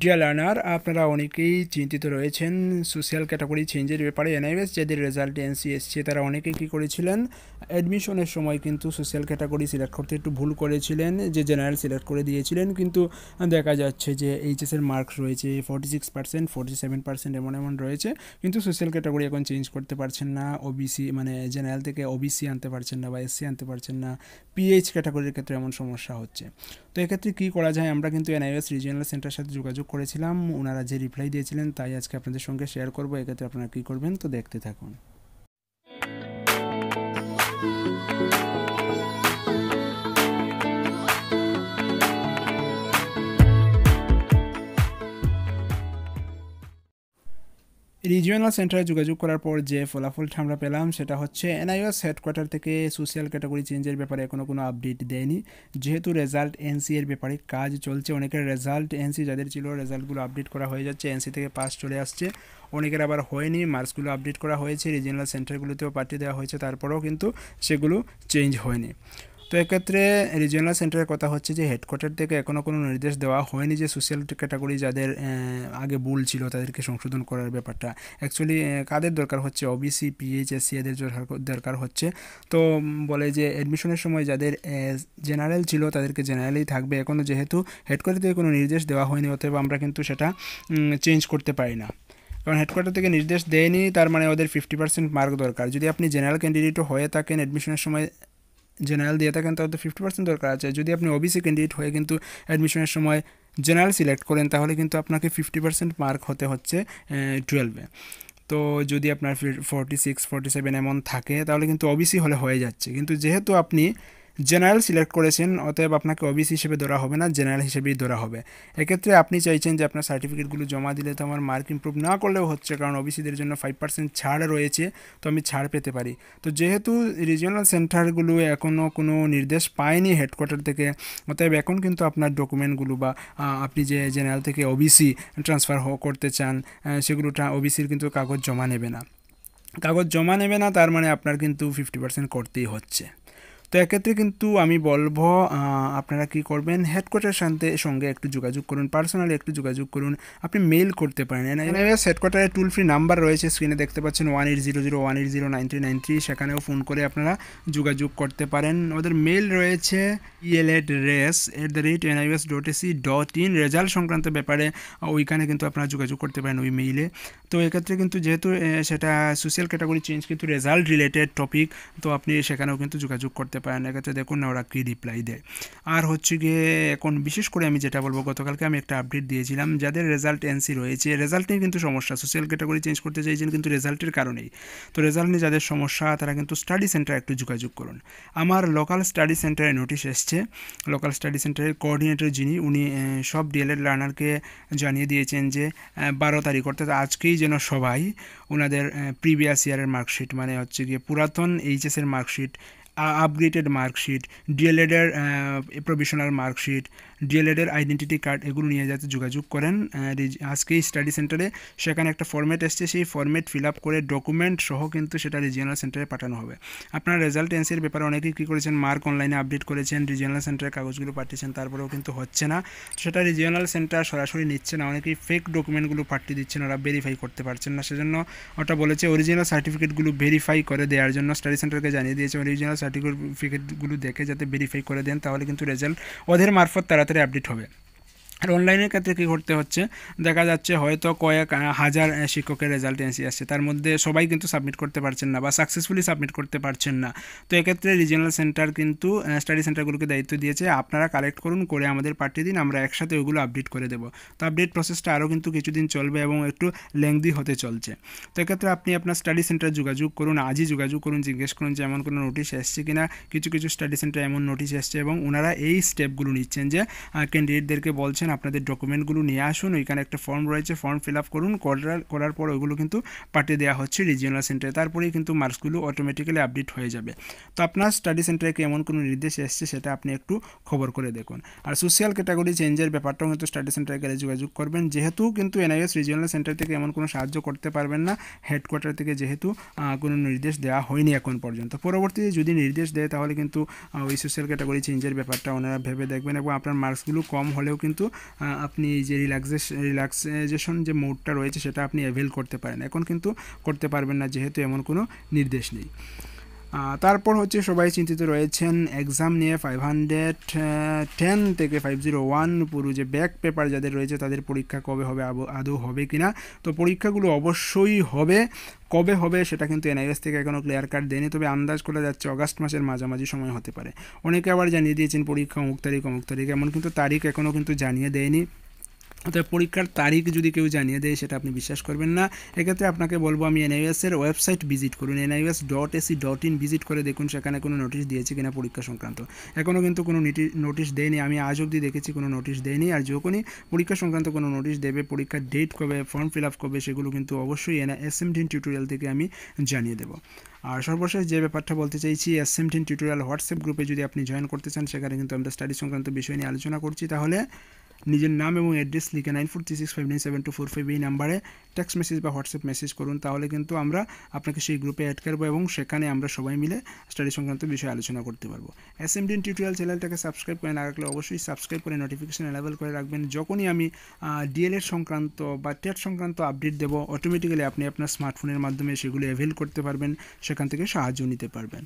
Deer learner, আপনারা অনেকেই চিন্তিত রয়েছেন সোশ্যাল ক্যাটাগরি চেঞ্জের ব্যাপারে। NIOS যাদের রেজাল্ট NC এসছে তারা অনেকেই কী করেছিলেন, অ্যাডমিশনের সময় কিন্তু সোশ্যাল ক্যাটাগরি সিলেক্ট করতে একটু ভুল করেছিলেন, যে জেনারেল সিলেক্ট করে দিয়েছিলেন। কিন্তু দেখা যাচ্ছে যে এইচএসের মার্কস রয়েছে 46%, 47% এমন রয়েছে, কিন্তু সোশ্যাল ক্যাটাগরি এখন চেঞ্জ করতে পারছেন না। OBC মানে জেনারেল থেকে OBC আনতে পারছেন না বা SC আনতে পারছেন না। PH ক্যাটাগরির ক্ষেত্রে এমন সমস্যা হচ্ছে। তো এক্ষেত্রে কী করা যায়, আমরা কিন্তু NIOS রিজিওনাল সেন্টারের সাথে যোগাযোগ করেছিলাম, ওনারা যে রিপ্লাই দিয়েছিলেন তাই আজকে আপনাদের সঙ্গে শেয়ার করব। এক্ষেত্রে আপনারা কী করবেন তো দেখতে থাকুন। রিজিওনাল সেন্টারে যোগাযোগ করার পর যে ফলাফলটা আমরা পেলাম সেটা হচ্ছে NIOS হেডকোয়ার্টার থেকে সোশ্যাল ক্যাটাগরি চেঞ্জের ব্যাপারে এখনও কোনো আপডেট দেয়নি। যেহেতু রেজাল্ট NC এর ব্যাপারে কাজ চলছে, অনেকের রেজাল্ট NC যাদের ছিল রেজাল্টগুলো আপডেট করা হয়ে যাচ্ছে, NC থেকে পাস চলে আসছে, অনেকের আবার হয়নি, মার্কসগুলো আপডেট করা হয়েছে, রিজিওনাল সেন্টারগুলোতেও পাঠিয়ে দেওয়া হয়েছে, তারপরেও কিন্তু সেগুলো চেঞ্জ হয়নি। তো এক্ষেত্রে রিজিওনাল সেন্টারের কথা হচ্ছে যে হেডকোয়ার্টার থেকে এখনও কোনো নির্দেশ দেওয়া হয়নি যে সোশ্যাল ক্যাটাগরি যাদের আগে ভুল ছিল তাদেরকে সংশোধন করার ব্যাপারটা। অ্যাকচুয়ালি কাদের দরকার হচ্ছে, OBC, PH, SC এদের দরকার হচ্ছে। তো বলে যে অ্যাডমিশনের সময় যাদের জেনারেল ছিল তাদেরকে জেনারেলেই থাকবে। এখনও যেহেতু হেডকোয়ার্টার থেকে কোনো নির্দেশ দেওয়া হয়নি, অতএব আমরা কিন্তু সেটা চেঞ্জ করতে পারি না, কারণ হেডকোয়ার্টার থেকে নির্দেশ দেয়নি, তার মানে ওদের 50% মার্ক দরকার। যদি আপনি জেনারেল ক্যান্ডিডেটও হয়ে থাকেন, অ্যাডমিশনের সময় জেনারেল দিয়ে থাকেন, তাহলে তো 50% দরকার আছে। যদি আপনি OBC ক্যান্ডিডেট হয়ে কিন্তু অ্যাডমিশনের সময় জেনারেল সিলেক্ট করেন, তাহলে কিন্তু আপনাকে 50% মার্ক হতে হচ্ছে 12-এ। তো যদি আপনার 46, 47 এমন থাকে তাহলে কিন্তু OBC হলে হয়ে যাচ্ছে। কিন্তু যেহেতু আপনি জেনারেল সিলেক্ট করেছেন, অতএব আপনাকে OBC হিসেবে ধরা হবে না, জেনারেল হিসেবেই ধরা হবে। এক্ষেত্রে আপনি চাইছেন যে আপনার সার্টিফিকেটগুলো জমা দিলে তো আমার মার্ক ইমপ্রুভ না করলেও হচ্ছে, কারণ OBCদের জন্য 5% ছাড় রয়েছে, তো আমি ছাড় পেতে পারি। তো যেহেতু রিজিওনাল সেন্টারগুলো এখনও কোনো নির্দেশ পায়নি হেডকোয়ার্টার থেকে, অতএব এখন কিন্তু আপনার ডকুমেন্টগুলো বা আপনি যে জেনারেল থেকে OBC ট্রান্সফার করতে চান সেগুলোটা OBCর কিন্তু কাগজ জমা নেবে না, তার মানে আপনার কিন্তু 50% করতেই হচ্ছে। তো এক্ষেত্রে কিন্তু আমি বলবো আপনারা কি করবেন, হেডকোয়ার্টারের সঙ্গে একটু যোগাযোগ করুন, পার্সোনালি একটু যোগাযোগ করুন। আপনি মেইল করতে পারেন। NIOS হেডকোয়ার্টারের টোল ফ্রি নাম্বার রয়েছে, স্ক্রিনে দেখতে পাচ্ছেন 180018099393, সেখানেও ফোন করে আপনারা যোগাযোগ করতে পারেন। ওদের মেইল রয়েছে el@res@nios.ac.in, রেজাল্ট সংক্রান্ত ব্যাপারে ওইখানে কিন্তু আপনারা যোগাযোগ করতে পারেন ওই মেইলে। তো এক্ষেত্রে কিন্তু যেহেতু সেটা সোশ্যাল ক্যাটাগরি চেঞ্জ কিন্তু রেজাল্ট রিলেটেড টপিক, তো আপনি সেখানেও কিন্তু যোগাযোগ করতে পারেন। এক্ষেত্রে দেখুন না ওরা কী রিপ্লাই দেয়। আর হচ্ছে গিয়ে এখন বিশেষ করে আমি যেটা বলবো, গতকালকে আমি একটা আপডেট দিয়েছিলাম, যাদের রেজাল্ট NC রয়েছে, রেজাল্ট নিয়ে কিন্তু সমস্যা, সোশ্যাল ক্যাটাগরি চেঞ্জ করতে চাইছেন কিন্তু রেজাল্টের কারণেই। তো রেজাল্ট নিয়ে যাদের সমস্যা তারা কিন্তু স্টাডি সেন্টারে একটু যোগাযোগ করুন। আমার লোকাল স্টাডি সেন্টারে নোটিশ এসছে, লোকাল স্টাডি সেন্টারের কোঅর্ডিনেটর যিনি, উনি সব DLED লার্নারকে জানিয়ে দিয়েছেন যে 12 তারিখ অর্থাৎ আজকেই যেন সবাই ওনাদের প্রিভিয়াস ইয়ারের মার্কশিট, মানে হচ্ছে গিয়ে পুরাতন এইচএসের মার্কশিট, আপগ্রেডেড মার্কশিট, ডিএলএডের প্রভিশনাল মার্কশিট, ডিএলএডের আইডেন্টিটি কার্ড, এগুলো নিয়ে যাতে যোগাযোগ করেন আজকেই স্টাডি সেন্টারে। সেখানে একটা ফরম্যাট এসছে, সেই ফরম্যাট ফিল আপ করে ডকুমেন্ট সহ কিন্তু সেটা রিজিওনাল সেন্টারে পাঠানো হবে। আপনার রেজাল্ট NCর ব্যাপারে অনেকেই কী করেছেন, মার্ক অনলাইনে আপডেট করেছেন, রিজিওনাল সেন্টারে কাগজগুলো পাঠিয়েছেন, তারপরেও কিন্তু হচ্ছে না, সেটা রিজিওনাল সেন্টার সরাসরি নিচ্ছে না, অনেকেই ফেক ডকুমেন্টগুলো পাঠিয়ে দিচ্ছেন, ওরা ভেরিফাই করতে পারছেন না। সেজন্য ওটা বলেছে অরিজিনাল সার্টিফিকেটগুলো ভেরিফাই করে দেওয়ার জন্য স্টাডি সেন্টারকে জানিয়ে দিয়েছে, অরিজিনাল সার্টিফিকেটগুলো দেখে যাতে ভেরিফাই করে দেন, তাহলে কিন্তু রেজাল্ট ওদের মারফত তাড়াতাড়ি আপডেট হবে। আর অনলাইনের ক্ষেত্রে কী করতে হচ্ছে, দেখা যাচ্ছে হয়তো কয়েক হাজার শিক্ষকের রেজাল্ট NC আসছে, তার মধ্যে সবাই কিন্তু সাবমিট করতে পারছেন না বা সাকসেসফুলি সাবমিট করতে পারছেন না। তো এক্ষেত্রে রিজিওনাল সেন্টার কিন্তু স্টাডি সেন্টারগুলোকে দায়িত্ব দিয়েছে, আপনারা কালেক্ট করুন, করে আমাদের পাঠিয়ে দিন, আমরা একসাথে ওইগুলো আপডেট করে দেবো। তো আপডেট প্রসেসটা আরও কিন্তু কিছুদিন চলবে এবং একটু লেংদি হতে চলছে। তো এক্ষেত্রে আপনি আপনার স্টাডি সেন্টার যোগাযোগ করুন, আজই যোগাযোগ করুন, জিজ্ঞেস করুন যে এমন কোনো নোটিশ এসছে কিনা। কিছু স্টাডি সেন্টার এমন নোটিশ এসছে এবং ওনারা এই স্টেপগুলো নিচ্ছেন যে ক্যান্ডিডেটদেরকে বলছেন আপনাদের ডকুমেন্টগুলো নিয়ে আসুন, ওইখানে একটা ফর্ম রয়েছে, ফর্ম ফিল আপ করুন, করার পর ওইগুলো কিন্তু পাঠিয়ে দেওয়া হচ্ছে রিজিওনাল সেন্টারে, তারপরেই কিন্তু মার্কসগুলো অটোমেটিক্যালি আপডেট হয়ে যাবে। তো আপনার স্টাডি সেন্টারে এমন কোনো নির্দেশ এসছে সেটা আপনি একটু খবর করে দেখুন। আর সোশ্যাল ক্যাটাগরি চেঞ্জের ব্যাপারটাও কিন্তু স্টাডি সেন্টারে গেলে যোগাযোগ করবেন, যেহেতু কিন্তু NIOS রিজিওনাল সেন্টার থেকে এমন কোনো সাহায্য করতে পারবেন না, হেডকোয়ার্টার থেকে যেহেতু কোনো নির্দেশ দেওয়া হয়নি এখন পর্যন্ত। পরবর্তীতে যদি নির্দেশ দেয় তাহলে কিন্তু ওই সোশ্যাল ক্যাটাগরি চেঞ্জের ব্যাপারটা ওনারা ভেবে দেখবেন এবং আপনার মার্কসগুলো কম হলেও কিন্তু আপনি যে রিল্যাক্সেশন যে মোডটা রয়েছে সেটা আপনি অ্যাভেল করতে পারেন। এখন কিন্তু করতে পারবেন না, যেহেতু এমন কোনো নির্দেশ নেই। তারপর হচ্ছে সবাই চিন্তিত রয়েছেন এক্সাম নিয়ে। 510 থেকে 501 পুরো যে ব্যাক পেপার যাদের রয়েছে তাদের পরীক্ষা কবে হবে, আদৌ হবে কিনা। তো পরীক্ষাগুলো অবশ্যই হবে, কবে হবে সেটা কিন্তু NIOS থেকে এখনও ক্লিয়ার কাট দেয়নি, তবে আন্দাজ করা যাচ্ছে অগাস্ট মাসের মাঝামাঝি সময় হতে পারে। অনেকে আবার জানিয়ে দিয়েছেন পরীক্ষা অমুক তারিখ, এমন কিন্তু তারিখ এখনও কিন্তু জানিয়ে দেয়নি। অর্থাৎ পরীক্ষার তারিখ যদি কেউ জানিয়ে দেয় সেটা আপনি বিশ্বাস করবেন না। এক্ষেত্রে আপনাকে বলবো আমি NIOS-এর ওয়েবসাইট ভিজিট করুন, nios.ac.in ভিজিট করে দেখুন সেখানে কোনো নোটিশ দিয়েছে কিনা পরীক্ষা সংক্রান্ত। এখনও কিন্তু কোনো নোটিশ দেয়নি, আমি আজ অবধি দেখেছি কোনো নোটিশ দেয়নি। আর যখনই পরীক্ষা সংক্রান্ত কোনো নোটিশ দেবে, পরীক্ষার ডেট কবে, ফর্ম ফিল আপ কবে, সেগুলো কিন্তু অবশ্যই SMDN টিউটোরিয়াল থেকে আমি জানিয়ে দেবো। আর সর্বশেষ যে ব্যাপারটা বলতে চাইছি, SMDN টিউটোরিয়াল হোয়াটসঅ্যাপ গ্রুপে যদি আপনি জয়েন করতে চান, সেখানে কিন্তু আমরা স্টাডি সংক্রান্ত বিষয় নিয়ে আলোচনা করছি। তাহলে নিজের নাম এবং অ্যাড্রেস লিখে 9436597245 এই নাম্বারে টেক্সট মেসেজ বা হোয়াটসঅ্যাপ মেসেজ করুন, তাহলে কিন্তু আমরা আপনাকে সেই গ্রুপে অ্যাড করবো এবং সেখানে আমরা সবাই মিলে স্টাডি সংক্রান্ত বিষয়ে আলোচনা করতে পারবো। SMDN টিউটোরিয়াল চ্যানেলটাকে সাবস্ক্রাইব করে না রাখলে অবশ্যই সাবস্ক্রাইব করে নোটিফিকেশন এনেবল করে রাখবেন। যখনই আমি DLED সংক্রান্ত বা টেট সংক্রান্ত আপডেট দেবো, অটোমেটিক্যালি আপনি আপনার স্মার্টফোনের মাধ্যমে সেগুলো অ্যাভেল করতে পারবেন, সেখান থেকে সাহায্য নিতে পারবেন।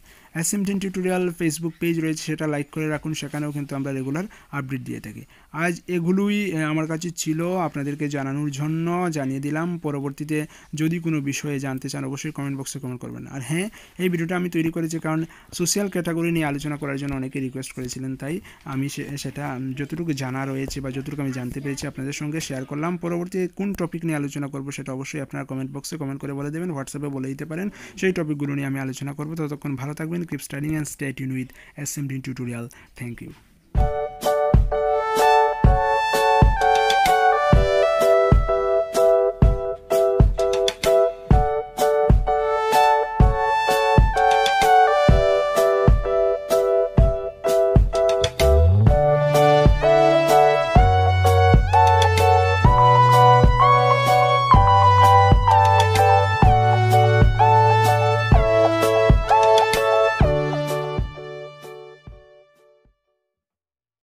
SMDN টিউটোরিয়াল ফেসবুক পেজ রয়েছে, সেটা লাইক করে রাখুন, সেখানেও কিন্তু আমরা রেগুলার আপডেট দিয়ে থাকি। আজ এগুলোই আমার কাছে ছিল আপনাদেরকে জানানোর জন্য, জানিয়ে দিলাম। পরবর্তীতে যদি কোনো বিষয়ে জানতে চান অবশ্যই কমেন্ট বক্সে কমেন্ট করবেন। আর হ্যাঁ, এই ভিডিওটা আমি তৈরি করেছি কারণ সোশ্যাল ক্যাটাগরি নিয়ে আলোচনা করার জন্য অনেকে রিকোয়েস্ট করেছিলেন, তাই আমি সেটা যতটুকু জানা রয়েছে বা যতটুকু আমি জানতে পেরেছি আপনাদের সঙ্গে শেয়ার করলাম। পরবর্তীতে কোন টপিক নিয়ে আলোচনা করবো সেটা অবশ্যই আপনারা কমেন্ট বক্সে কমেন্ট করে বলে দেবেন, হোয়াটসঅ্যাপে বলে দিতে পারেন, সেই টপিকগুলো নিয়ে আমি আলোচনা করবো। ততক্ষণ ভালো থাকবেন, keep studying and stay tune with SMDN tutorial. Thank you.